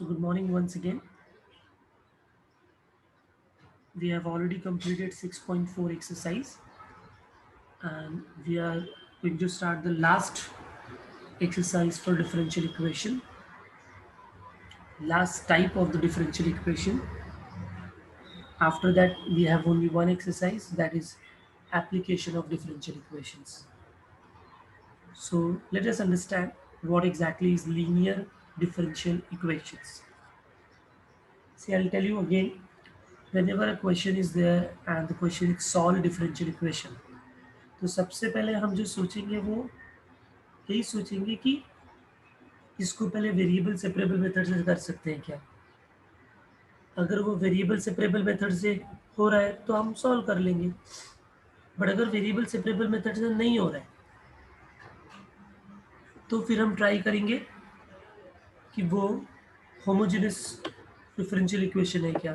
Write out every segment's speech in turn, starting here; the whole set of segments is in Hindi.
So good morning once again. We have already completed 6.4 exercise and we are going to start the last exercise for differential equation. Last type of the differential equation. After that we have only one exercise, that is application of differential equations. So let us understand what exactly is linear differential equations. See, I'll tell you again, whenever a question is there and the question is solve differential equation, तो सबसे पहले हम जो सोचेंगे वो यही सोचेंगे कि इसको पहले वेरिएबल सेपरेबल मेथड से कर सकते हैं क्या। अगर वो वेरिएबल सेपरेबल मेथड से हो रहा है तो हम सॉल्व कर लेंगे, बट अगर वेरिएबल सेपरेबल मेथड से नहीं हो रहा है तो फिर हम ट्राई करेंगे कि वो होमोजेनस डिफरेंशियल इक्वेशन है क्या।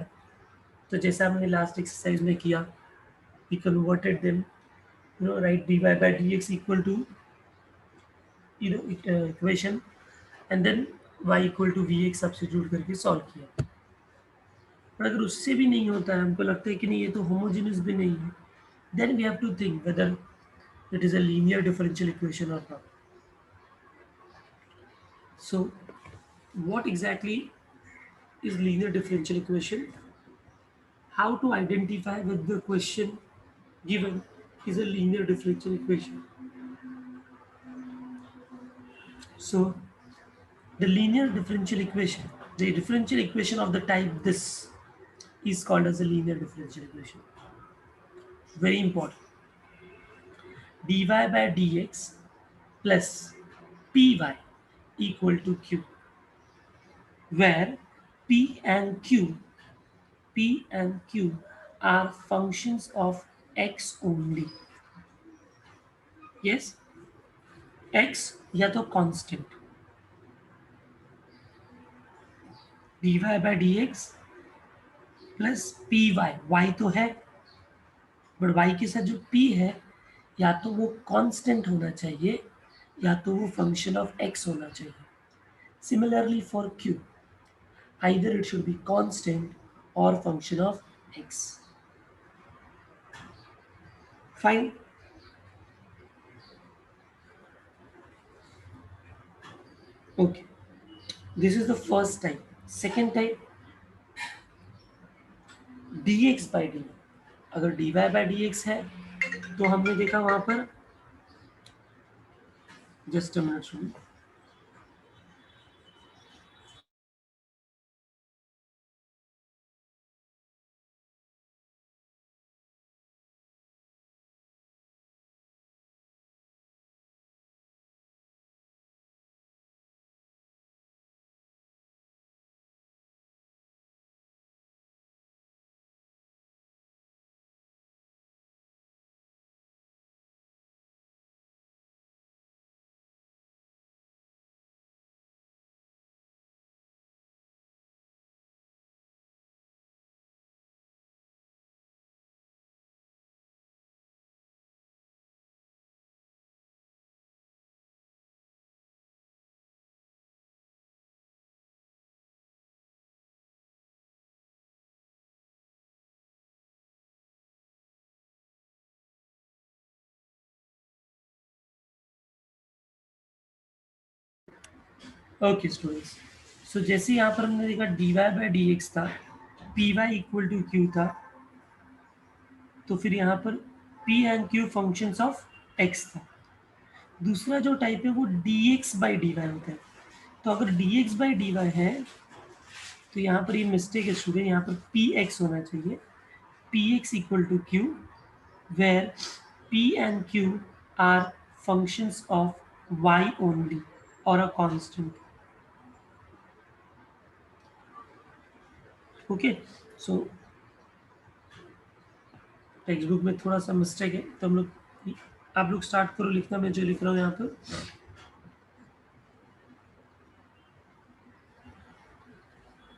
तो जैसा हमने लास्ट एक्सरसाइज में किया, we converted them, right dy by dx equal to equation and then y equal to vx substitute करके सॉल्व किया। पर अगर उससे भी नहीं होता है, हमको लगता है कि नहीं ये तो होमोजेनियस भी नहीं है, then we have to think whether it is a linear differential equation और not. So what exactly is linear differential equation? How to identify whether the question given is a linear differential equation? So the linear differential equation, the differential equation of the type this is called as a linear differential equation. Very important. dy by dx plus py equal to q, where p and q are functions of x only. Yes, x या तो constant, dy by dx plus p y तो है, बट y के साथ जो p है या तो वो कांस्टेंट होना चाहिए या तो वो फंक्शन ऑफ x होना चाहिए. Similarly for q, either it should be constant or function of x. Fine. Okay, this is the first type. Second type, dx by dy. अगर dy by dx है तो हमने देखा वहां पर, जस्ट अ मिनट सुनिए. ओके स्टूडेंट्स, सो जैसे यहाँ पर हमने देखा dy बाई डी एक्स था, p Y equal to q था, तो फिर यहाँ पर p and q functions of x था. दूसरा जो टाइप है वो dx बाई डी वाई होता है. तो अगर dx बाई डी वाई है तो यहाँ पर ये मिस्टेक है स्टूडेंट, यहाँ पर पी एक्स होना चाहिए, P X equal to Q, where p and q are functions of y only और a constant. Okay, so text book में थोड़ा सा मिस्टेक है, तो हम लोग, आप लोग स्टार्ट करो लिखना, मैं जो लिख रहा हूँ यहाँ पर.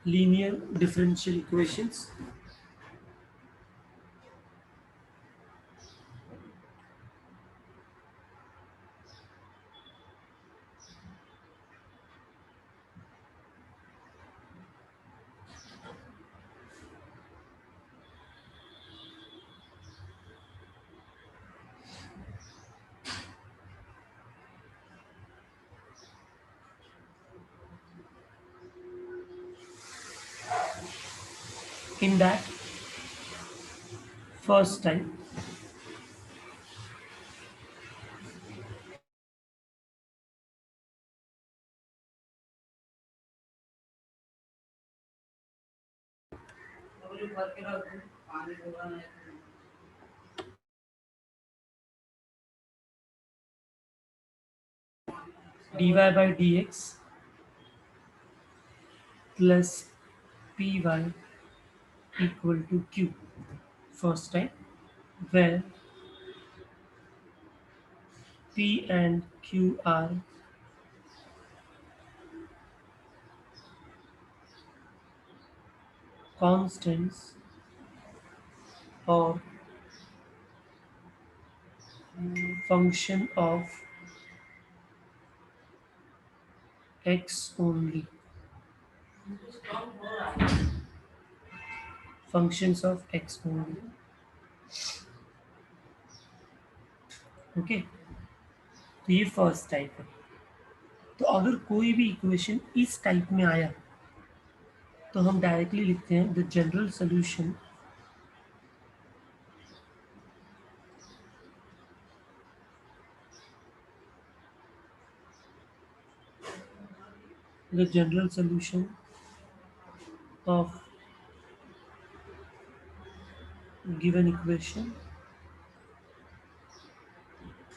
Linear differential equations. In that first type, dy by dx plus py equal to q. First type, where p and q are constants or function of x only. Functions of x only. Okay, तो ये फर्स्ट टाइप है। तो अगर कोई भी इक्वेशन इस टाइप में आया तो हम डायरेक्टली लिखते हैं the general solution the general solution of given equation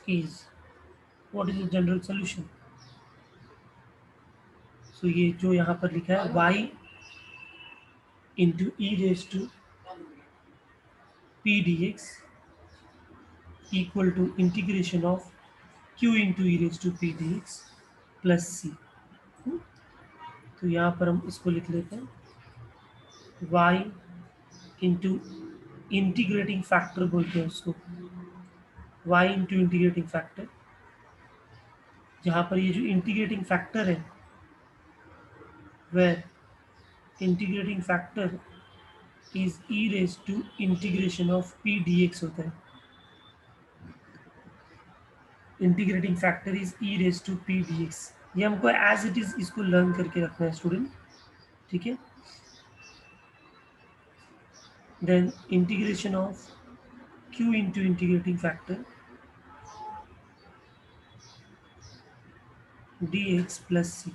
is, what is the general solution? So ये जो यहाँ पर लिखा है y into E raise to P D x equal to integration of q into E raise to P D x plus C. तो यहाँ पर हम इसको लिख लेते हैं y इंटू इंटीग्रेटिंग फैक्टर बोलते हैं उसको, y इंटू इंटीग्रेटिंग फैक्टर, जहाँ पर ये जो इंटीग्रेटिंग फैक्टर है where integrating factor is e raised to integration of p dx होता है। Integrating factor is e raised to p dx। ये हमको एज इट इज इसको लर्न करके रखना है स्टूडेंट, ठीक है। Then integration of q into integrating factor dx plus c।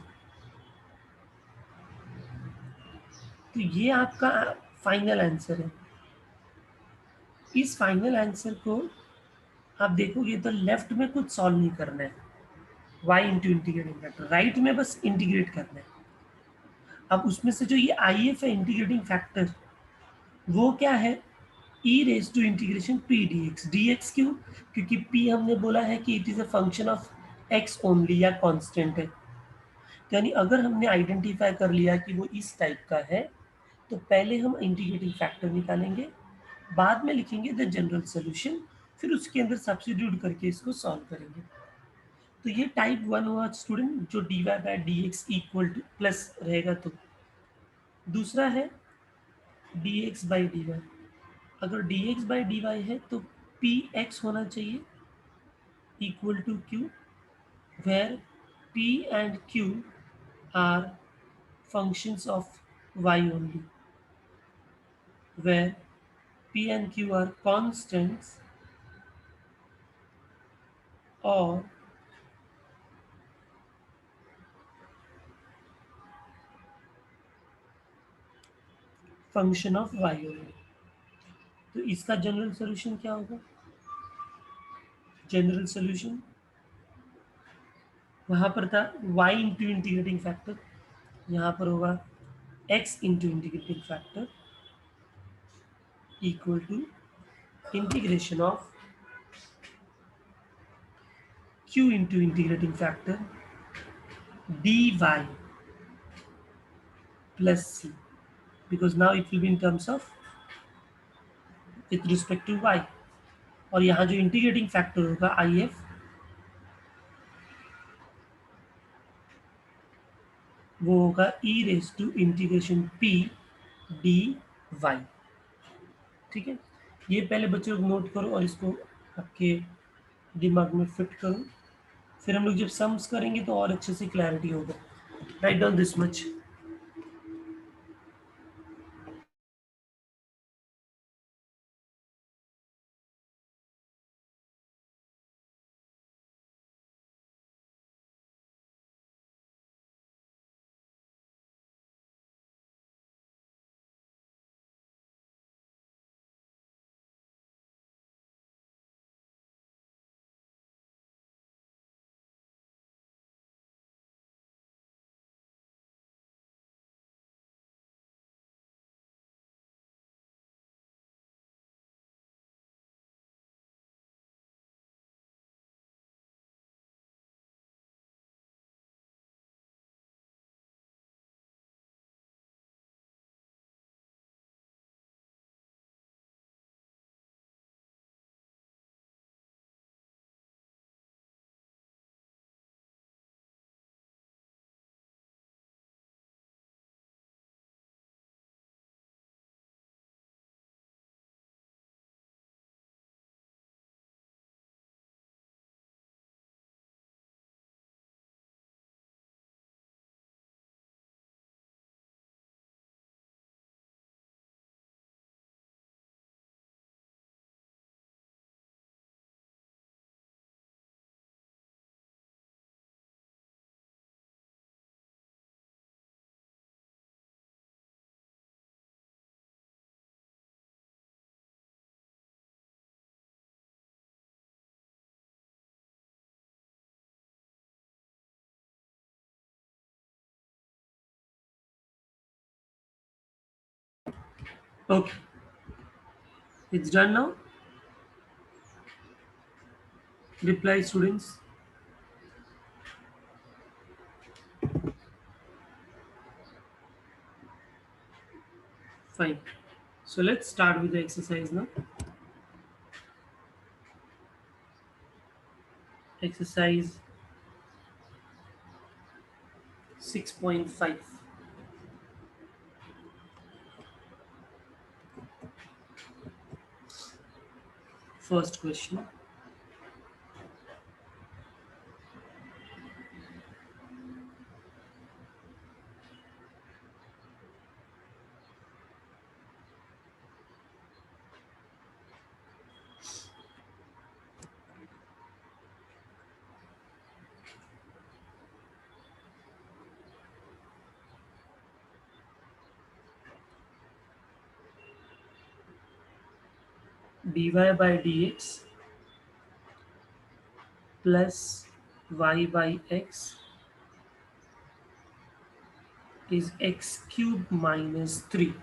तो ये आपका फाइनल आंसर है। इस फाइनल आंसर को आप देखोगे तो लेफ्ट में कुछ सॉल्व नहीं करना है, y into integrating factor, right में बस इंटीग्रेट करना है। अब उसमें से जो ये आई एफ है इंटीग्रेटिंग फैक्टर, वो क्या है, E raise to integration P D X. D X क्यों? क्योंकि पी हमने बोला है कि it is a function of X only या कांस्टेंट है। यानी अगर हमने आइडेंटिफाई कर लिया कि वो इस टाइप का है तो पहले हम इंटीग्रेटिंग फैक्टर निकालेंगे, बाद में लिखेंगे द जनरल सोल्यूशन, फिर उसके अंदर सब्स्टिट्यूट करके इसको सॉल्व करेंगे। तो ये टाइप 1 हुआ स्टूडेंट, जो D Y by D x equal to plus रहेगा। तो दूसरा है D x by D Y. अगर D x by D Y है तो पी एक्स होना चाहिए equal to Q, where P and Q are functions of y only, where p and q are constants or function of y only। तो इसका जनरल सोल्यूशन क्या होगा? जनरल सोल्यूशन वहाँ पर था y इंटू इंटीग्रेटिंग फैक्टर, यहाँ पर होगा x into integrating factor equal to integration of q into integrating factor dy plus c, because now it will be in terms of with respect to y। और यहाँ जो इंटीग्रेटिंग फैक्टर होगा आई एफ, वो होगा E raise to integration P D Y. ठीक है, ये पहले बच्चों को नोट करो और इसको आपके दिमाग में फिट करो, फिर हम लोग जब सम्स करेंगे तो और अच्छे से क्लैरिटी होगा। Write down this much. Okay, it's done now. Reply, students. Fine. So let's start with the exercise now. Exercise 6.5. First question. Dy by dx plus y by x is x cube minus 3.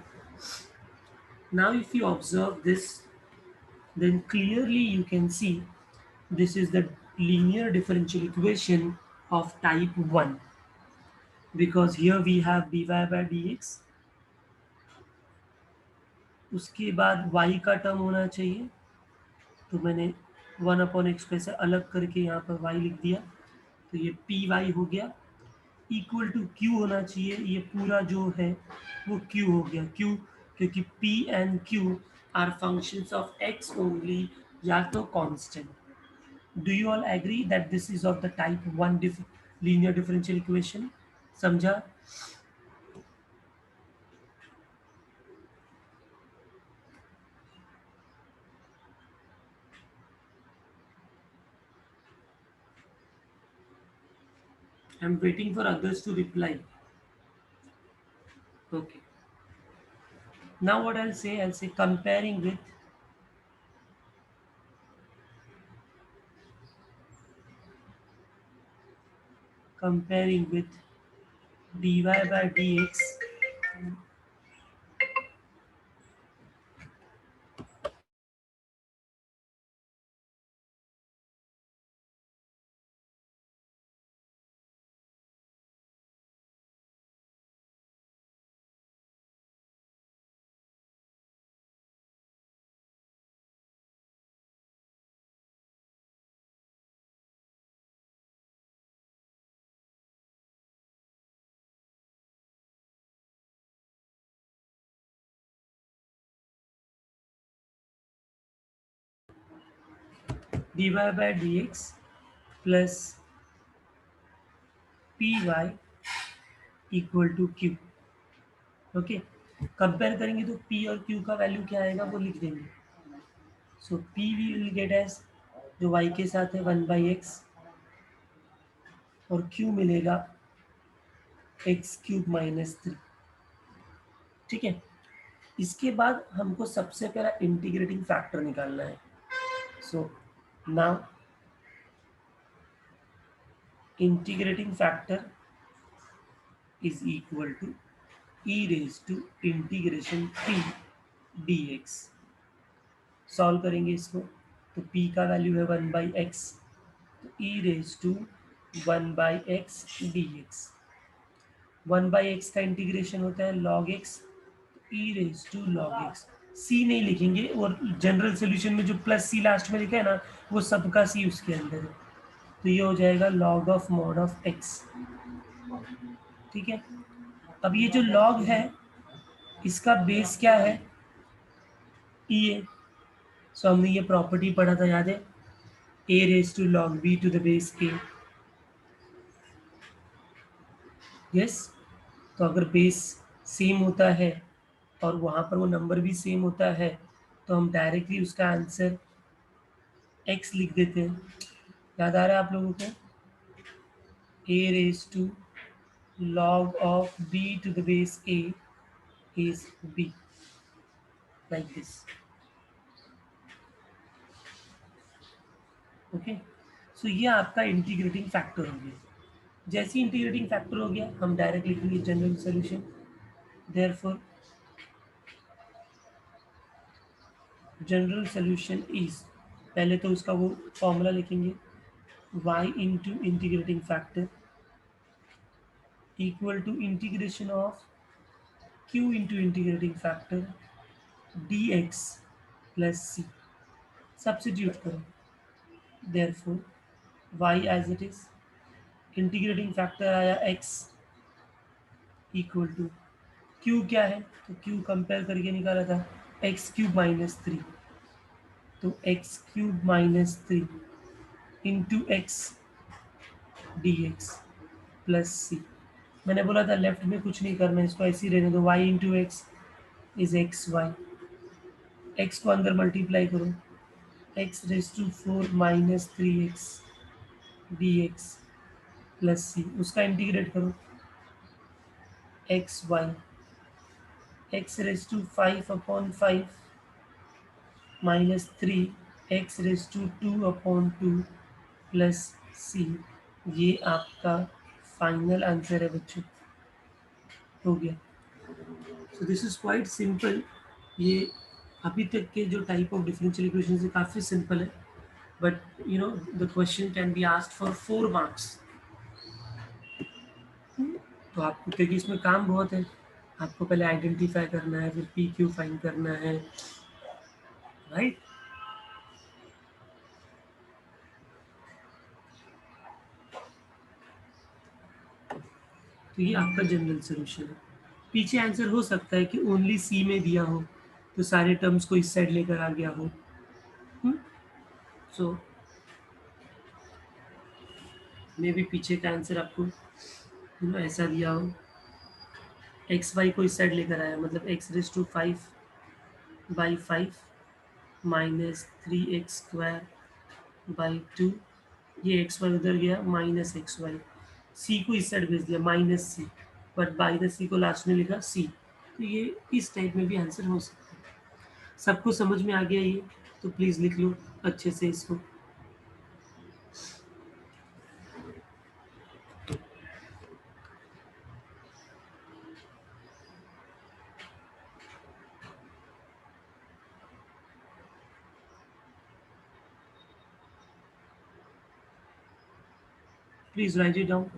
Now if you observe this, then clearly you can see this is the linear differential equation of type 1, because here we have dy by dx, उसके बाद y का टर्म होना चाहिए, तो मैंने 1/x को ऐसे अलग करके यहाँ पर y लिख दिया, तो ये पी वाई हो गया, इक्वल टू क्यू होना चाहिए, ये पूरा जो है वो क्यू हो गया, क्यू क्योंकि P and Q are functions of X only या तो constant. Do you all agree that this is of the type 1 linear differential equation? समझा? I am waiting for others to reply. Okay. Now what I'll say comparing with dy by dx dy by dx plus py equal to q. Okay, compare करेंगे तो p और q का वैल्यू क्या आएगा वो लिख देंगे. So p we will get as जो y के साथ है 1/x और q मिलेगा एक्स क्यूब माइनस 3. ठीक है, इसके बाद हमको सबसे पहला इंटीग्रेटिंग फैक्टर निकालना है. So now integrating factor is equal to e raised to integration p dx. Solve करेंगे इसको तो p का वैल्यू है 1/x, तो e raise to 1/x dx. 1/x का इंटीग्रेशन होता है log x, e raise to log x. c नहीं लिखेंगे, और जनरल सोल्यूशन में जो प्लस c लास्ट में लिखा है ना वो सबका c उसके अंदर है, तो ये हो जाएगा log of mod of x. ठीक है, अब ये जो log है इसका बेस क्या है? e है. सो हमने ये प्रॉपर्टी पढ़ा था, याद है? a raise to log b to the base a. Yes, तो अगर बेस सेम होता है और वहाँ पर वो नंबर भी सेम होता है तो हम डायरेक्टली उसका आंसर x लिख देते हैं. याद आ रहा है आप लोगों को? a raise to log of b to the base a is b, like this. Okay, so ये आपका इंटीग्रेटिंग फैक्टर हो गया. जैसे ही इंटीग्रेटिंग फैक्टर हो गया हम डायरेक्ट लिखेंगे general solution. Therefore general solution is, पहले तो उसका वो फॉर्मूला लिखेंगे, y into integrating factor equal to integration of q into integrating factor dx plus c. Substitute करो, therefore y as it is, integrating factor आया x इक्वल टू q क्या है, तो q कंपेयर करके निकाला था एक्स क्यूब माइनस थ्री, तो X cube minus three into X D x plus C. मैंने बोला था लेफ्ट में कुछ नहीं करना, इसको ऐसे ही रहने दो, y into X is X Y, एक्स को अंदर मल्टीप्लाई करो, X raise to four minus three X D x plus C, उसका इंटीग्रेट करो, X Y, X raise to five upon five minus three X raise to two upon two plus C. ये आपका फाइनल आंसर है बच्चों, हो गया. So this is quite simple. ये अभी तक के जो टाइप ऑफ डिफरेंशियल इक्वेशन है काफ़ी सिंपल है, but you know the question can be asked for 4 marks. तो आपको, क्योंकि इसमें काम बहुत है, आपको पहले आइडेंटिफाई करना है, फिर पी क्यू फाइंड करना है, राइट. तो ये आपका जनरल सोल्यूशन है. पीछे आंसर हो सकता है कि ओनली सी में दिया हो, तो सारे टर्म्स को इस साइड लेकर आ गया हो. सो मे बी पीछे का आंसर आपको ऐसा दिया हो, एक्स वाई को इस साइड लेकर आया, मतलब x raise to five by five minus three x square by two, ये एक्स वाई उधर गया माइनस एक्स वाई, सी को इस साइड भेज दिया माइनस सी, बट माइनस सी को लास्ट में लिखा सी. तो ये इस टाइप में भी आंसर हो सकता है. सबको समझ में आ गया ये, तो प्लीज़ लिख लो अच्छे से इसको. Please write it down.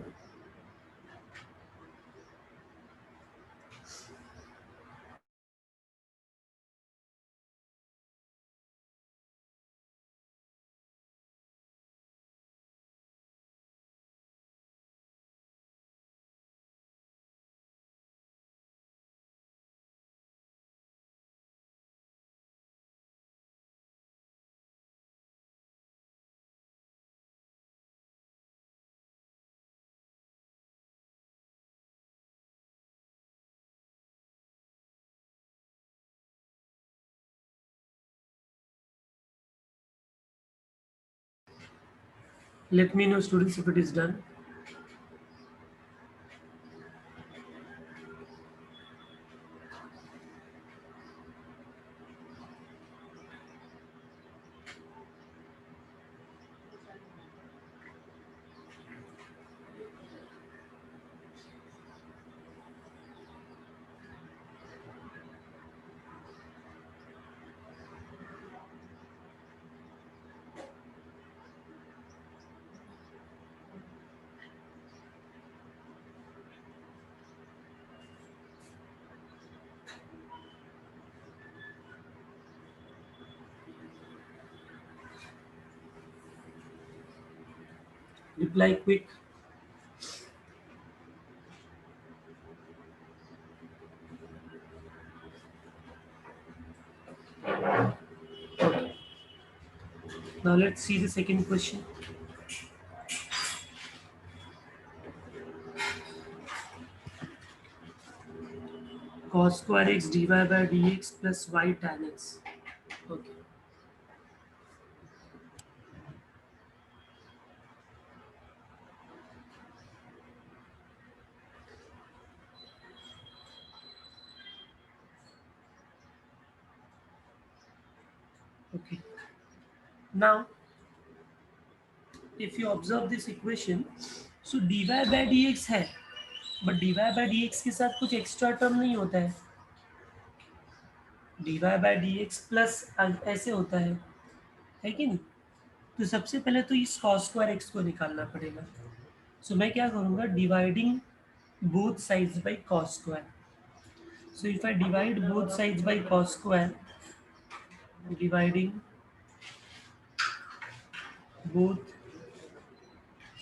Let me know, students, if it is done. Reply quick. Okay. Now let's see the second question. Cos square x dy by dx plus y tan x. Okay. Okay. Now, if you observe this equation, so dy by dx है, but dy by dx के साथ कुछ एक्स्ट्रा टर्म नहीं होता है. D Y by D x plus ऐसे होता है कि नहीं? तो सबसे पहले तो इस कॉस स्क्वायर एक्स को निकालना पड़ेगा। सो मैं क्या करूँगा, dividing both sides by cos square. So if I divide both sides by cos square, dividing both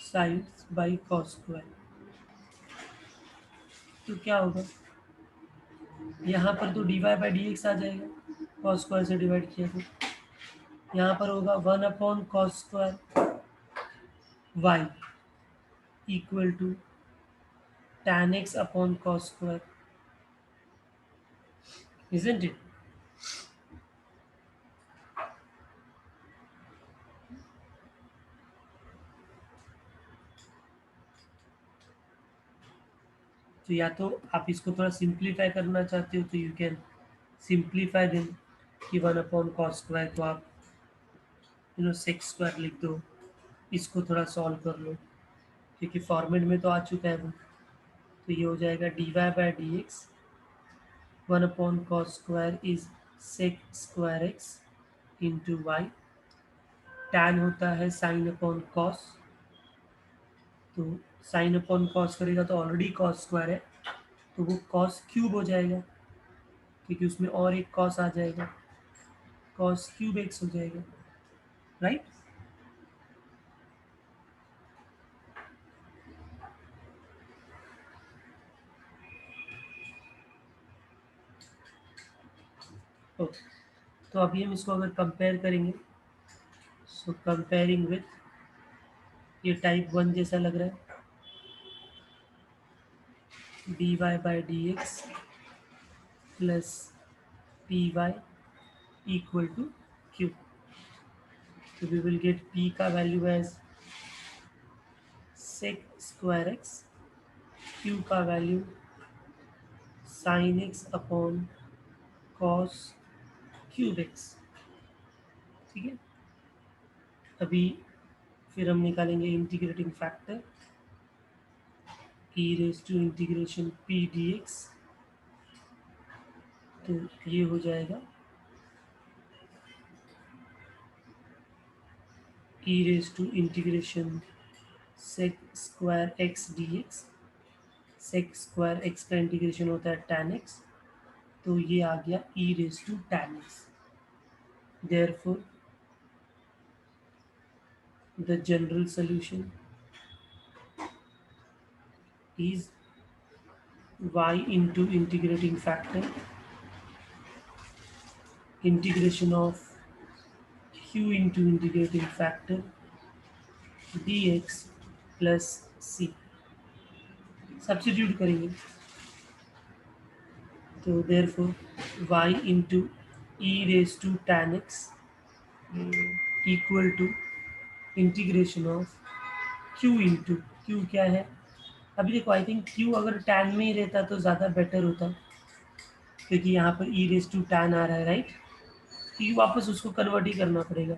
sides by cos square, तो क्या होगा, यहाँ पर तो D Y by D X आ जाएगा, कॉस स्क्वायर से डिवाइड किया तो यहाँ पर होगा 1/cos square y equal to tan x upon cos square, isn't it? तो या तो आप इसको थोड़ा सिंप्लीफाई करना चाहते हो तो यू कैन सिंप्लीफाई देन, कि 1/cos स्क्वायर को आप सेक्स स्क्वायर लिख दो, इसको थोड़ा सॉल्व कर लो, क्योंकि फॉर्मेट में तो आ चुका है वो। तो ये हो जाएगा d Y by D x 1/cos square is sec square x into y, tan होता है साइन अपॉन कॉस, तो साइन अपॉन कॉस करेगा तो ऑलरेडी कॉस स्क्वायर है, तो वो कॉस क्यूब हो जाएगा, क्योंकि उसमें और एक कॉस आ जाएगा, कॉस क्यूब एक्स हो जाएगा, राइट? ओके, तो अभी हम इसको अगर कंपेयर करेंगे, सो कंपेयरिंग विथ, ये टाइप 1 जैसा लग रहा है, d Y by D x plus p Y equal to q, तो वी विल गेट p का value as sec square x, q का value sine x upon cos cube x, ठीक है। अभी फिर हम निकालेंगे integrating factor, e raise to integration p dx, तो ये हो जाएगा e raise to integration sec square x dx, sec square x का इंटीग्रेशन होता है tan x, तो ये आ गया e raise to tan x, therefore the general solution is y into integrating factor integration of q into integrating factor dx plus c, substitute करेंगे तो therefore y into e raised to tan x equal to integration of q into q क्या है, अभी देखो आई थिंक q अगर tan में ही रहता तो ज़्यादा बेटर होता, क्योंकि यहाँ पर e रेस टू tan आ रहा है, राइट? क्योंकि वापस उसको कन्वर्ट ही करना पड़ेगा,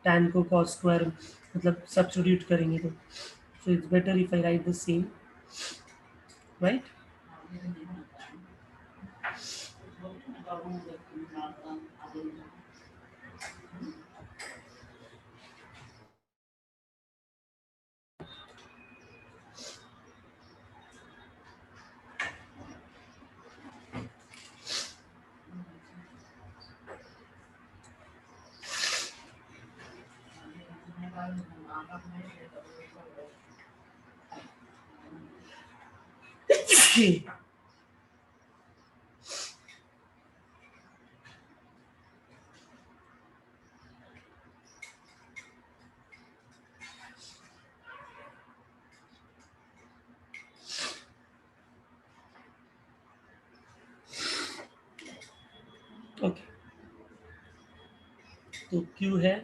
tan को cos स्क्वायर मतलब सब्स्टिट्यूट करेंगे तो, so it's better if I write the same, right? Okay, तो q है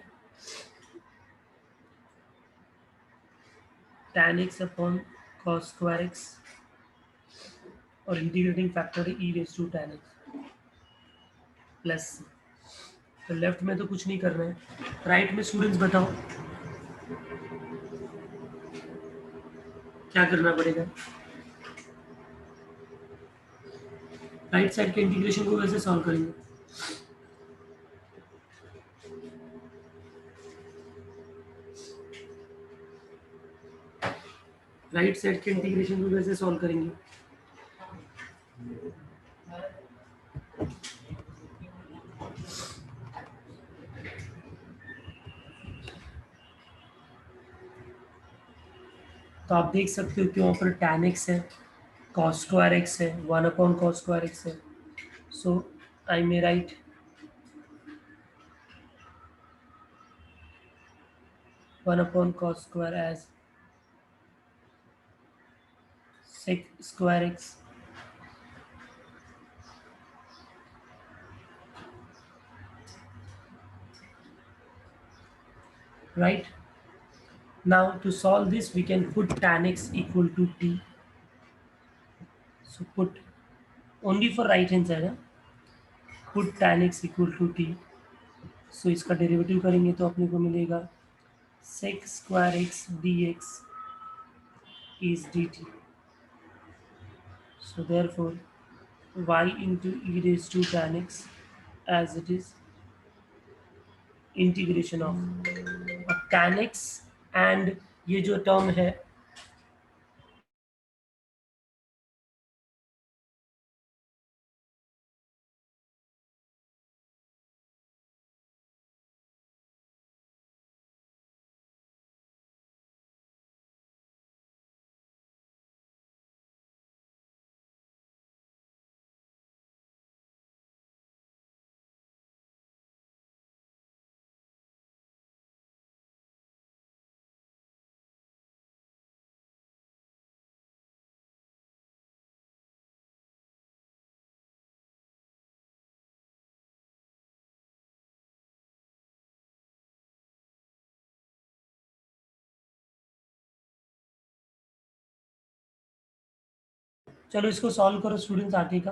tan x upon cos square x और इंटीग्रेटिंग फैक्टर है e raise to tan x plus, तो लेफ्ट में तो कुछ नहीं करना है, राइट में स्टूडेंट्स बताओ क्या करना पड़ेगा, राइट साइड के इंटीग्रेशन को कैसे सॉल्व करेंगे? राइट साइड के इंटीग्रेशन को कैसे सॉल्व करेंगे? तो आप देख सकते हो कि वहाँ पर tan x है, cos स्क्वायर x है, 1/cos स्क्वायर x है. So I may write 1/cos square as sec square x. Right? Now to solve this, we can put tan x equal to t. So put only for right hand side, huh? Put tan x equal to t. So इसका डेरिवेटिव करेंगे तो अपने को मिलेगा sec square x dx is dt. So therefore y into e raised to tan x as it is integration of tan x and ये जो टर्म है चलो इसको सॉल्व करो स्टूडेंट्स आगे का.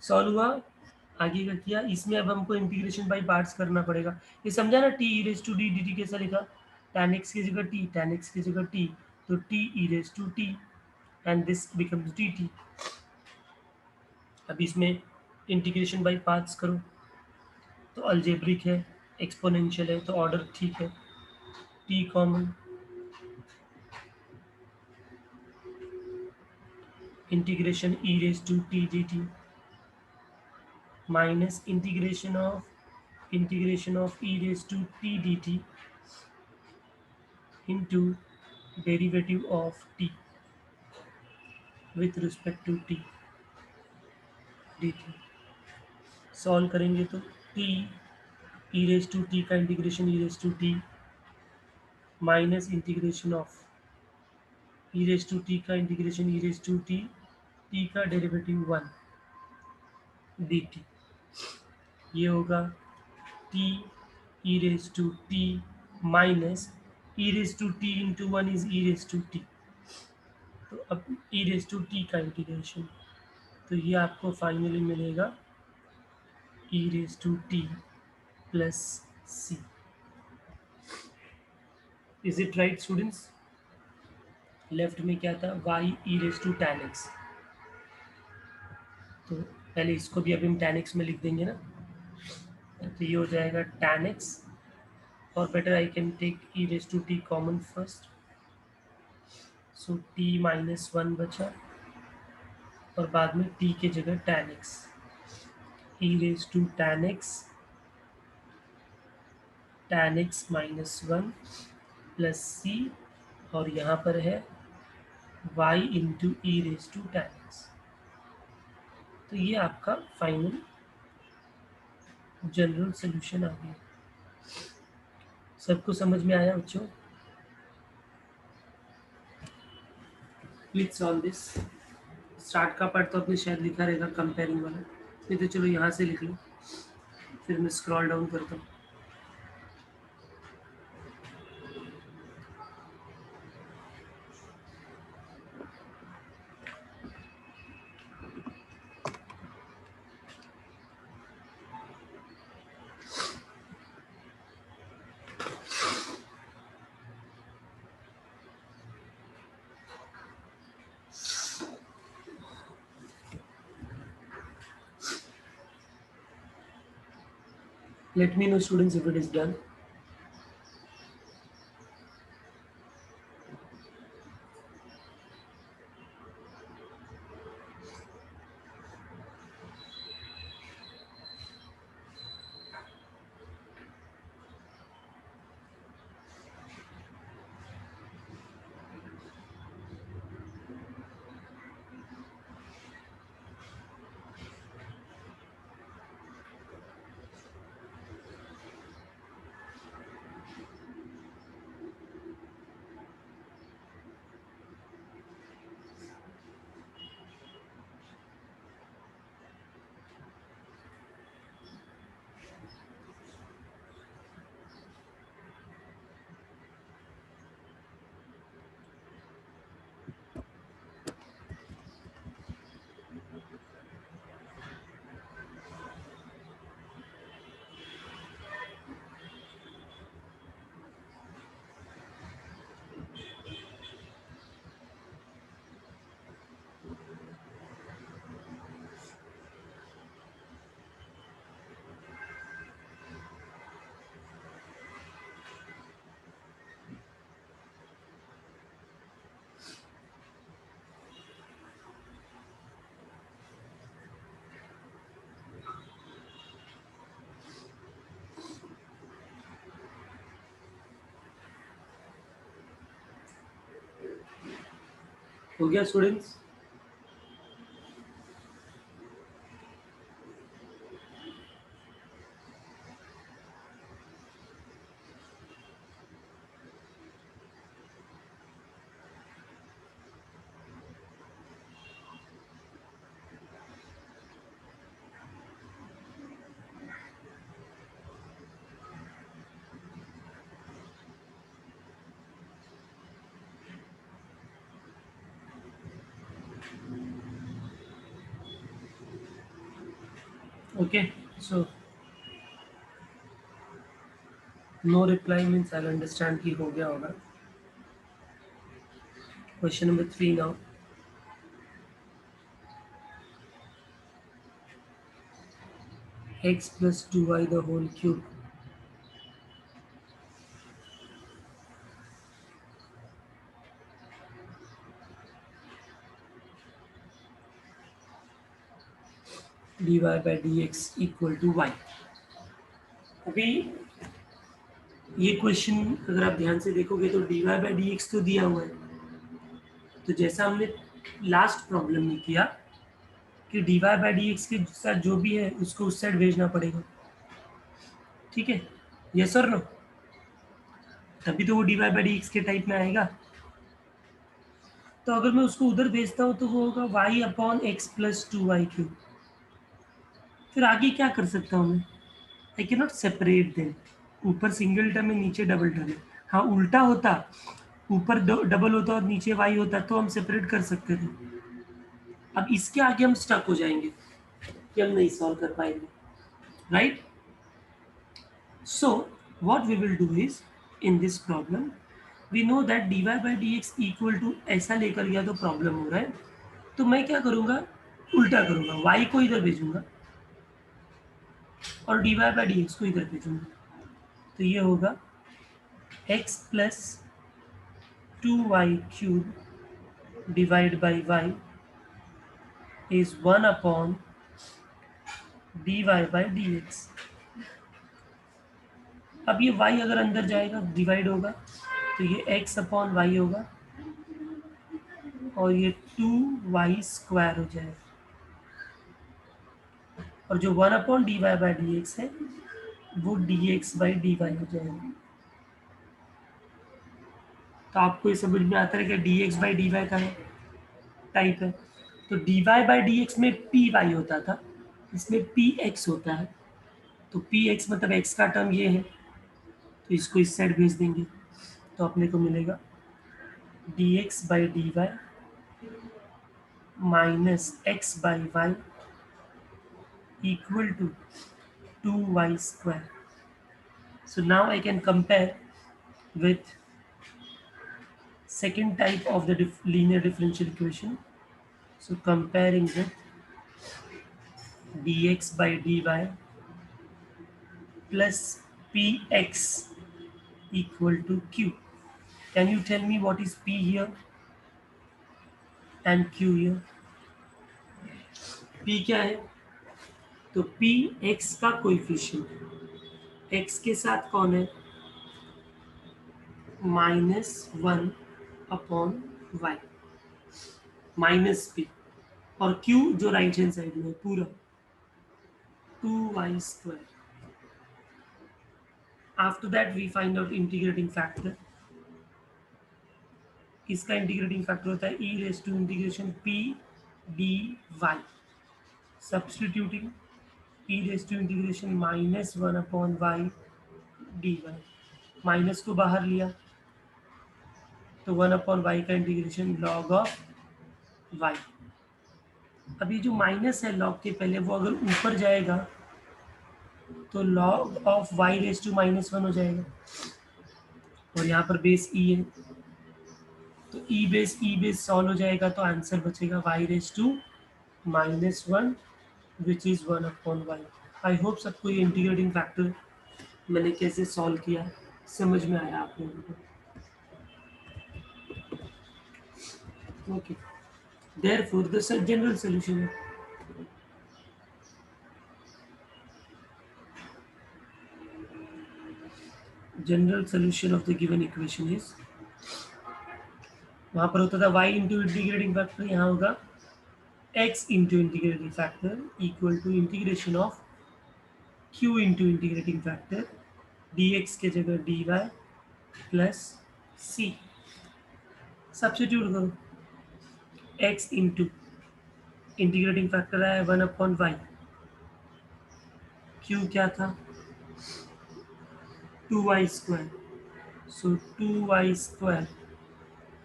सॉल्व हुआ. आगे का किया. इसमें अब हमको इंटीग्रेशन बाय पार्ट्स करना पड़ेगा. ये समझा ना, t e raise to d d t कैसा लिखा? tan x की जगह टी, tan x की जगह टी, तो t e raise to t and this becomes d t. अब इसमें इंटीग्रेशन बाय पार्ट्स करो तो अल्जेब्रिक है, एक्सपोनेंशियल है, तो ऑर्डर ठीक है. T common, integration E raise to t d t minus integration of e raised to t dt into derivative of t with respect to t dt. Solve करेंगे तो t e raised to t का integration e raised to t minus integration of e raised to t का integration e raised to t, t का डेरिवेटिव 1 dt. ये होगा t e raised to t minus e raised to t into 1 is e raised to t. तो अब ई रेज टू टी का इंटीग्रेशन, तो ये आपको फाइनली मिलेगा E raise to T plus C. Is it right students? Left में क्या था, Y E raise to tan X, तो पहले इसको भी अभी हम टैन एक्स में लिख देंगे ना, तो ये हो जाएगा टैन एक्स, और better I can take E raise to T common first, so T minus one बचा, और बाद में टी के जगह tan X, E raise to tan X minus one plus C, और यहाँ पर है y into E raise to tan X. तो ये आपका फाइनल जनरल सोल्यूशन आ गया। सबको समझ में आया बच्चों? Please solve this. स्टार्ट का पार्ट तो आपने शायद लिखा रहेगा कंपेयरिंग वाला, नहीं तो चलो यहाँ से लिख लो, फिर मैं स्क्रॉल डाउन करता हूँ। Let me know students if it is done. हो गया students? Okay, so no reply means I'll understand कि हो गया होगा. Question number 3 now. X plus 2y the whole cube dy by dx equal to y. अभी ये क्वेश्चन अगर आप ध्यान से देखोगे तो dy by dx तो दिया हुआ है, तो जैसा हमने लास्ट प्रॉब्लम में किया कि dy by dx के साथ जो भी है उसको उस साइड भेजना पड़ेगा, ठीक है? यस और नो? तभी तो वो dy by dx के टाइप में आएगा। तो अगर मैं उसको उधर भेजता हूँ तो वो होगा y upon x plus two y cube. फिर आगे क्या कर सकता हूँ मैं? I can not separate them, ऊपर सिंगल टर्म है नीचे डबल टर्म है। हाँ, उल्टा होता ऊपर डबल होता और नीचे वाई होता तो हम सेपरेट कर सकते थे। अब इसके आगे हम स्टक हो जाएंगे कि हम नहीं सॉल्व कर पाएंगे, right? So what we will do is, in this problem we know that d Y by D x equal to ऐसा लेकर गया तो प्रॉब्लम हो रहा है, तो मैं क्या करूँगा, उल्टा करूँगा, वाई को इधर भेजूंगा और d Y by D x को इधर भेजूंगा। तो ये होगा x plus 2y cube divide by y is 1 upon d Y by D x. अब ये y अगर अंदर जाएगा डिवाइड होगा तो ये x अपॉन वाई होगा और ये 2y स्क्वायर हो जाएगा, और जो 1 upon d Y by D x है वो d x by D y हो जाएगा। तो आपको ये समझ में आता है कि d x by D y का टाइप है। तो D Y by D x में पी वाई होता था, इसमें पी एक्स होता है। तो पी एक्स मतलब एक्स का टर्म ये है, तो इसको इस साइड भेज देंगे तो अपने को मिलेगा d x by D Y minus x by y equal to 2y square. So now I can compare with second type of the linear differential equation. So comparing with dx by dy plus px equal to q. Can you tell me what is p here and q here? p क्या है? तो p x का कोएफिशिएंट, x के साथ कौन है? -1 अपॉन y माइनस पी, और q जो राइट हैंड साइड में है पूरा 2y square. After that we find out integrating factor. इसका इंटीग्रेटिंग फैक्टर होता है e raise to integration p dy, substituting e raise to integration -1 upon y dy, minus को बाहर लिया तो 1 अपॉन y का इंटीग्रेशन log ऑफ y। अब ये जो माइनस है लॉग के पहले वो अगर ऊपर जाएगा तो log of y raise to -1 हो जाएगा, और यहाँ पर बेस e है तो ई बेस सॉल्व हो जाएगा तो आंसर बचेगा y raise to -1 which is 1 upon y. I hope सबको ये इंटीग्रेटिंग फैक्टर मैंने कैसे सॉल्व किया समझ में आया आप लोगों को। Okay, therefore the general solution है general solution of the given equation is, वहाँ पर होता था y इंटू इंटीग्रेटिंग फैक्टर, यहाँ होगा x into integrating factor equal to integration of q into integrating factor dx के जगह dy प्लस c। सब्स्टिट्यूट करो, x इंटू इंटीग्रेटिंग फैक्टर आया 1 अपॉन वाई, q क्या था 2y square, so 2y square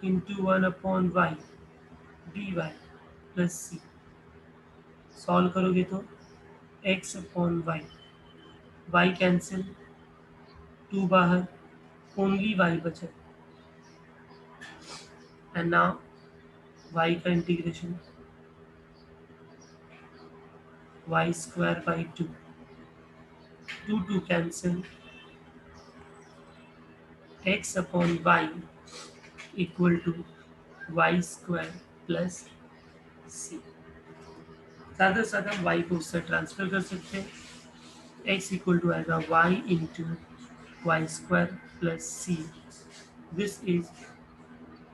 into 1 upon Y D Y plus C. Solve करोगे तो x upon Y, Y cancel, 2 बाहर, ओनली वाई बचा, एंड नाउ वाई का integration Y square by 2, 2 cancel, x upon Y equal to Y square plus C. सादा सादा y को उससे ट्रांसफर कर सकते हैं, x इक्वल टू आएगा y into y square plus c. This is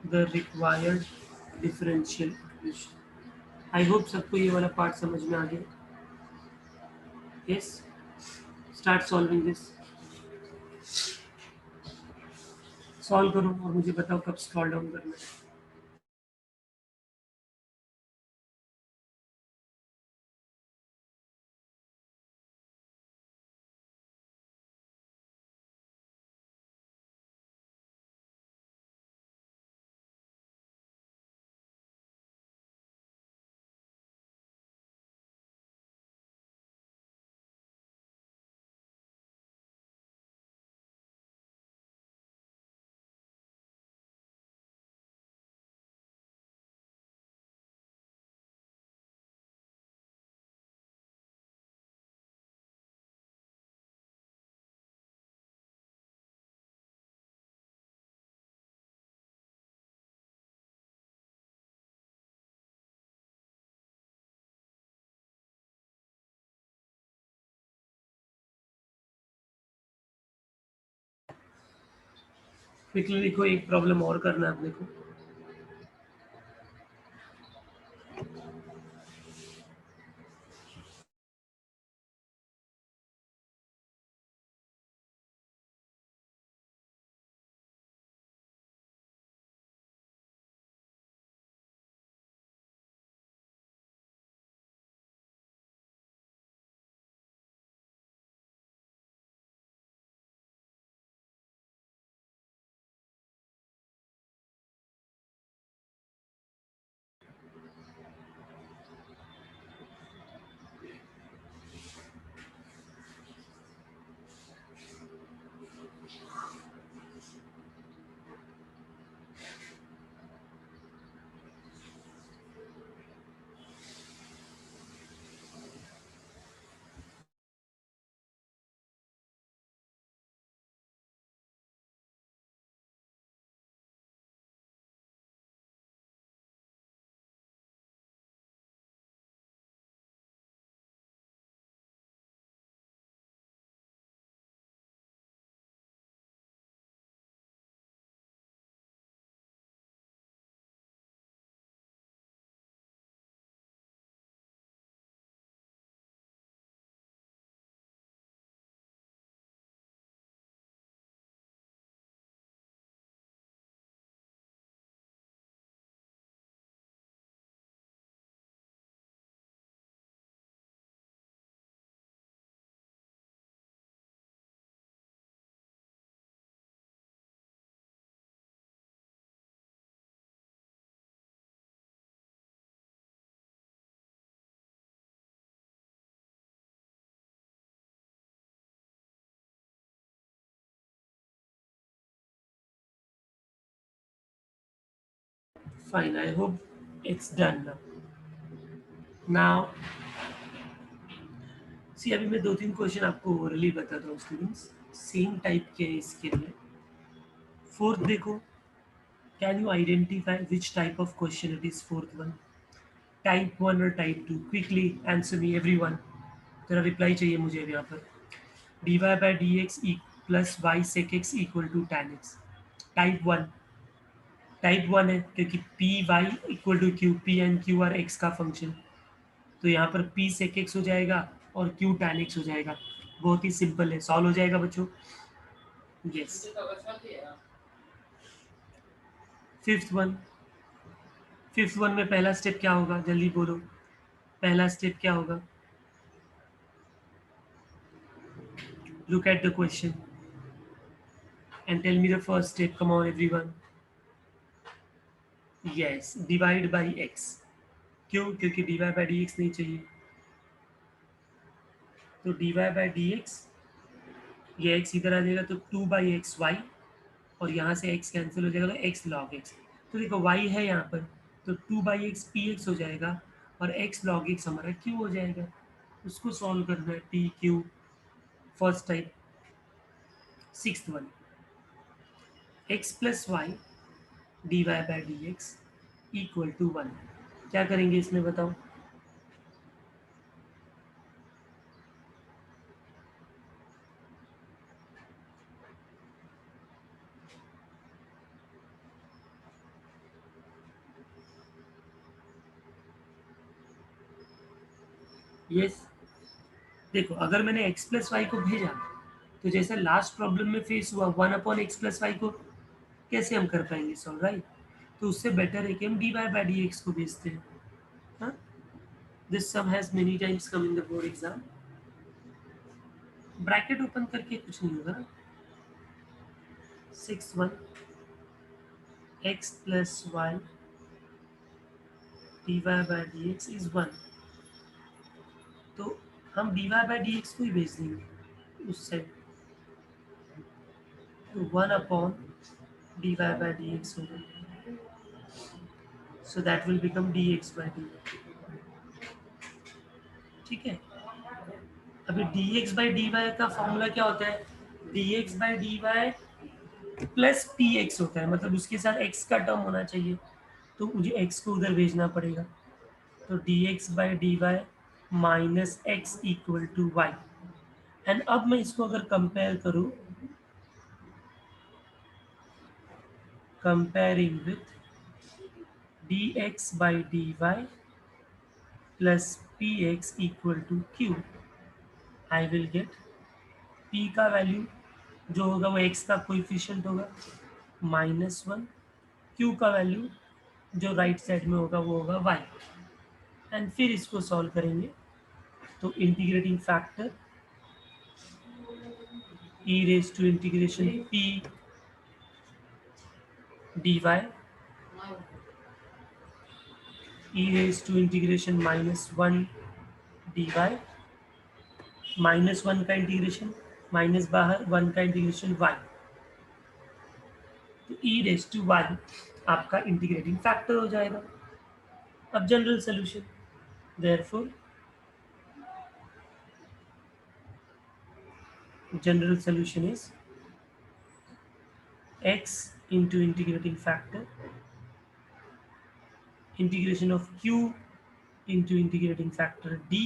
the required differential equation. I hope सबको ये वाला पार्ट समझ में आ गया। Yes, start solving this. Solve करो और मुझे बताओ कब स्क्रॉल डाउन करना है। क्विकली लिखो, एक प्रॉब्लम और करना है अपने को। Fine, I hope it's done now. Now, सी अभी मैं 2-3 क्वेश्चन आपको ओरली बताता हूँ स्टूडेंट्स, सेम टाइप के हैं इसके लिए। फोर्थ देखो, can you identify which type of question it is? Fourth one, type one और type two? Quickly answer me everyone, तेरा रिप्लाई चाहिए मुझे यहाँ पर। D Y by D x plus Y sec X equal to tan X, type one. Type one है क्योंकि P Y equal to Q, P and Q are X का फंक्शन, तो यहाँ पर पी सेक एक्स हो जाएगा और क्यू टैन एक्स हो जाएगा। बहुत ही सिंपल है, सॉल्व हो जाएगा बच्चों। Yes. Fifth one, fifth one में पहला स्टेप क्या होगा, जल्दी बोलो, पहला स्टेप क्या होगा? Look at the question and tell me the first step, come on everyone. Yes, divide by x. क्यों? क्योंकि d Y by D x नहीं चाहिए, तो D Y by D x, ये एक्स इधर आ जाएगा तो 2/xy, और यहाँ से x कैंसिल हो जाएगा तो x log x। तो देखो y है यहाँ पर, तो 2/x px हो जाएगा और x log x हमारा q हो जाएगा। उसको सॉल्व करना है, p q, first type. Sixth one, x plus Y D Y by D x equal to one. क्या करेंगे इसमें बताओ? यस, देखो अगर मैंने x प्लस वाई को भेजा, तो जैसे लास्ट प्रॉब्लम में फेस हुआ, 1/x प्लस वाई को कैसे हम कर पाएंगे सॉल्व, राइट? तो उससे बेटर है कि हम D Y by D x को भेजते हैं। हाँ, this sum has many times come in the board exam. Bracket open करके कुछ नहीं होगा। 6 1 x plus Y D Y by D X is 1, तो हम D Y by D x को ही भेज देंगे उससे, तो 1 D Y by D X होगा, so that will become D x by D. ठीक है, अभी d x by D y का फॉर्मूला क्या होता है? D x by D Y plus p x होता है, मतलब उसके साथ एक्स का टर्म होना चाहिए, तो मुझे एक्स को उधर भेजना पड़ेगा, तो d x by D Y minus x equal to y. And अब मैं इसको अगर कंपेयर करूँ, comparing with dx by dy plus px equal to q, I will get p का वैल्यू जो होगा वो x का कोइफिशिएंट होगा -1, q का वैल्यू जो राइट साइड में होगा वो होगा y, एंड फिर इसको सॉल्व करेंगे तो integrating factor e raise to integration p dy e raise to integration -1 dy, -1 का इंटीग्रेशन माइनस बाहर 1 का इंटीग्रेशन y, तो e रेज टू y आपका इंटीग्रेटिंग फैक्टर हो जाएगा. अब general solution, therefore general solution is x into integrating factor integration of q into integrating factor dy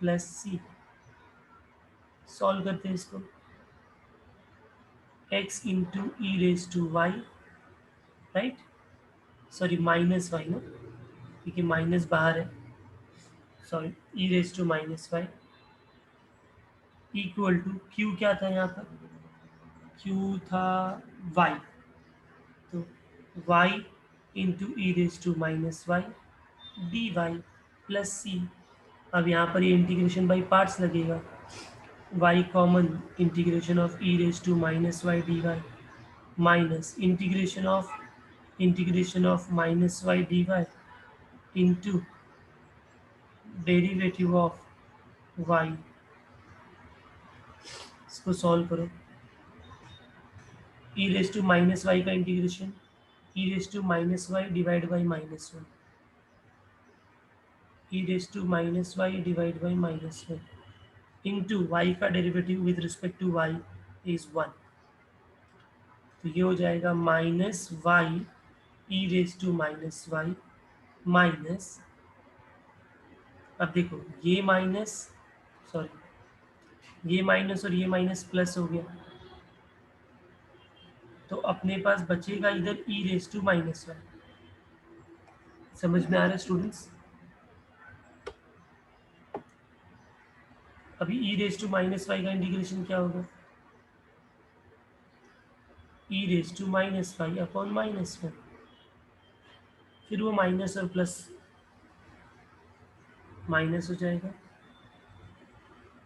plus c. Solve करते हैं इसको. x into e raised to y, right, sorry minus y ना, क्योंकि माइनस बाहर है, sorry e raise to minus y equal to q क्या था यहाँ पर, q था y, तो y into E raise to minus Y D Y plus C. अब यहाँ पर ये इंटीग्रेशन बाई पार्ट्स लगेगा, y common integration of E raise to minus Y D Y minus integration of minus Y D Y into derivative of y. इसको सॉल्व करो. E raise to minus Y का integration E raise to minus Y divide by -1, E raise to minus Y divide by -1 into y का derivative with respect to y is 1, तो ये हो जाएगा minus y E raise to minus y minus, अब देखो ये माइनस, सॉरी ये माइनस और ये माइनस प्लस हो गया, तो अपने पास बचेगा इधर E raise to minus Y. समझ में आ रहा है स्टूडेंट्स? अभी E raise to minus Y का इंटीग्रेशन क्या होगा, E raise to minus Y upon -1, फिर वो माइनस और प्लस माइनस हो जाएगा,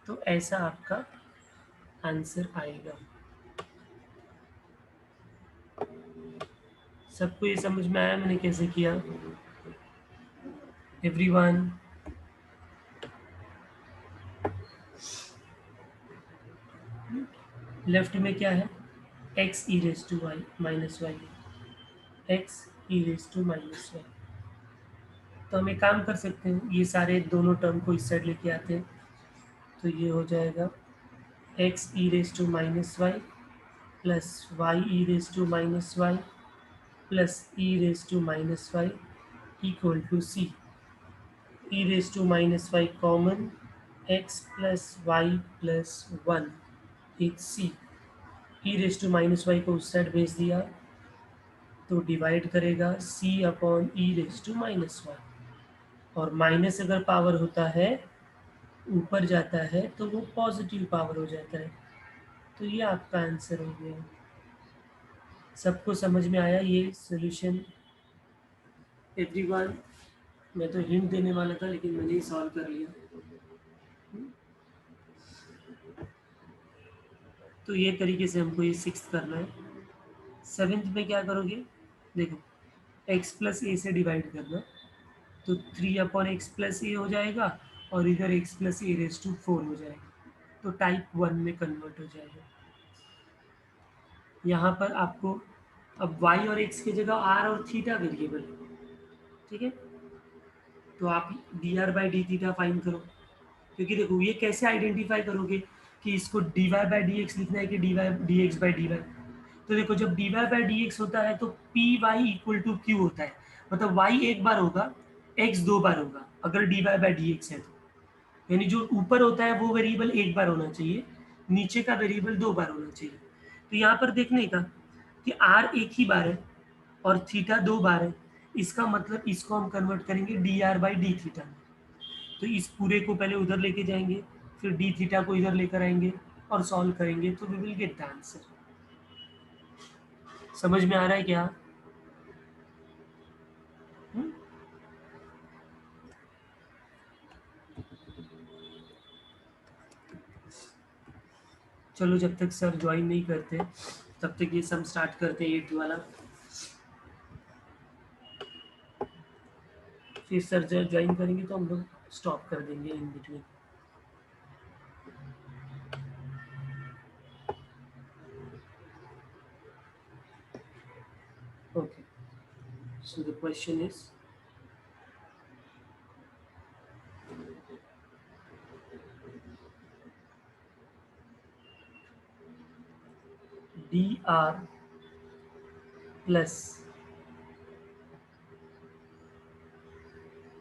तो ऐसा आपका आंसर आएगा. सबको ये समझ में आया मैंने कैसे किया? एवरीवन, लेफ्ट में क्या है, x e raise to y minus y, x E raise to minus y. तो हम एक काम कर सकते हैं, ये सारे दोनों टर्म को इस साइड लेके आते हैं, तो ये हो जाएगा x e raise to minus y plus y E raise to minus y plus e raise to minus y equal to c. E raise to minus y common, x plus y plus 1 is c. E raise to minus y को उस साइड भेज दिया तो डिवाइड करेगा c upon e raise to minus y, और माइनस अगर पावर होता है ऊपर जाता है तो वो पॉजिटिव पावर हो जाता है. तो ये आपका आंसर हो गया. सबको समझ में आया ये सॉल्यूशन? एवरीवन, मैं तो हिंट देने वाला था लेकिन मैंने ही सॉल्व कर लिया. तो ये तरीके से हमको ये 6th करना है. 7th में क्या करोगे, देखो x प्लस ए से डिवाइड करना, तो 3 अपॉन एक्स प्लस ए हो जाएगा और इधर x plus e raise to 4 हो जाएगा, तो टाइप 1 में कन्वर्ट हो जाएगा. यहाँ पर आपको अब y और x की जगह r और थीटा वेरिएबल, ठीक है, तो आप d are by D theta find करो, क्योंकि देखो ये कैसे आइडेंटिफाई करोगे कि इसको d Y by D x लिखना है कि d x by D y. तो देखो जब d Y by D x होता है तो p Y equal to q होता है, मतलब वाई एक बार होगा एक्स दो बार होगा अगर d Y by D x है तो, यानी जो ऊपर होता है वो वेरिएबल एक बार होना चाहिए, नीचे का वेरिएबल दो बार होना चाहिए. तो यहाँ पर देखने का कि आर एक ही बार है और थीटा 2 बार है, इसका मतलब इसको हम कन्वर्ट करेंगे D R by D theta में। तो इस पूरे को पहले उधर लेके जाएंगे, फिर डी थीटा को इधर लेकर आएंगे और सॉल्व करेंगे, तो we will get the answer. समझ में आ रहा है क्या? हुँ? चलो जब तक सर ज्वाइन नहीं करते तब तक ये सम स्टार्ट करते हैं 8 वाला, फिर सर जब ज्वाइन करेंगे तो हम लोग स्टॉप कर देंगे in between. Okay, so the question is d r plus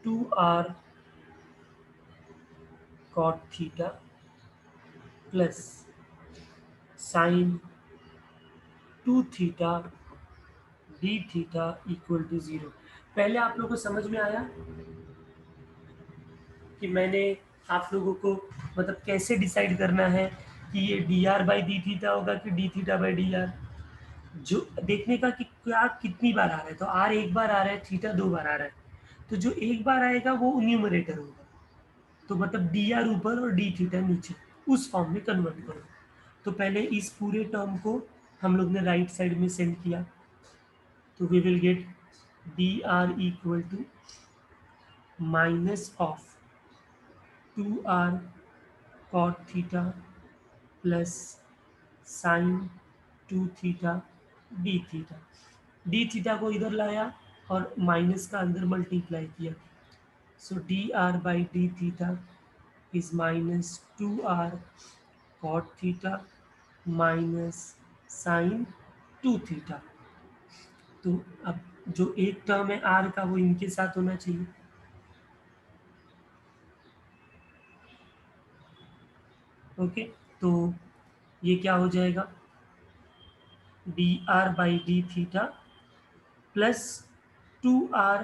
2r cot theta plus sine 2 theta D theta equal to 0। पहले आप लोगों को समझ में आया कि मैंने आप लोगों को मतलब कैसे डिसाइड करना है कि ये D R by D theta होगा कि D theta by D R, जो देखने का कि क्या कितनी बार आ रहा है। तो आर एक बार आ रहा है, थीटा 2 बार आ रहा है, तो जो एक बार आएगा वो न्यूमरेटर होगा, तो मतलब डी आर ऊपर और डी थीटा नीचे, उस फॉर्म में कन्वर्ट करो। तो पहले इस पूरे टर्म को हम लोग ने राइट साइड में सेंड किया, तो we will get D R equal to minus of 2r cot theta plus sine 2 theta D theta. D theta को इधर लाया और माइनस का अंदर मल्टीप्लाई किया, so D are by D theta is minus 2r cot theta minus sine 2 theta. तो अब जो एक टर्म है आर का वो इनके साथ होना चाहिए, ओके। तो ये क्या हो जाएगा, D R by D theta plus 2r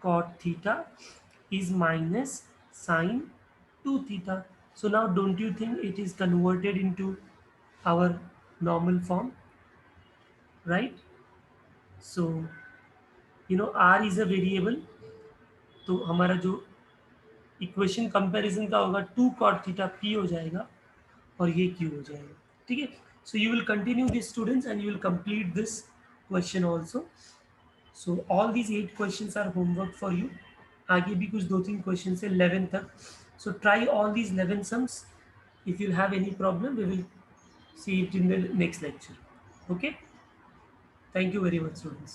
cot theta is minus sine 2 theta. So now don't you think it is converted into our normal form, right? So r is a variable, तो हमारा जो इक्वेशन कंपैरिजन का होगा 2 cot theta p हो जाएगा और ये q हो जाएगा, ठीक है। So you will continue this students and you will complete this question also. So all these 8 questions are homework for you. आगे भी कुछ 2-3 क्वेश्चन है 11 तक, so try all these 11 sums. If you have any problem we will see it in the next lecture, okay? Thank you very much students.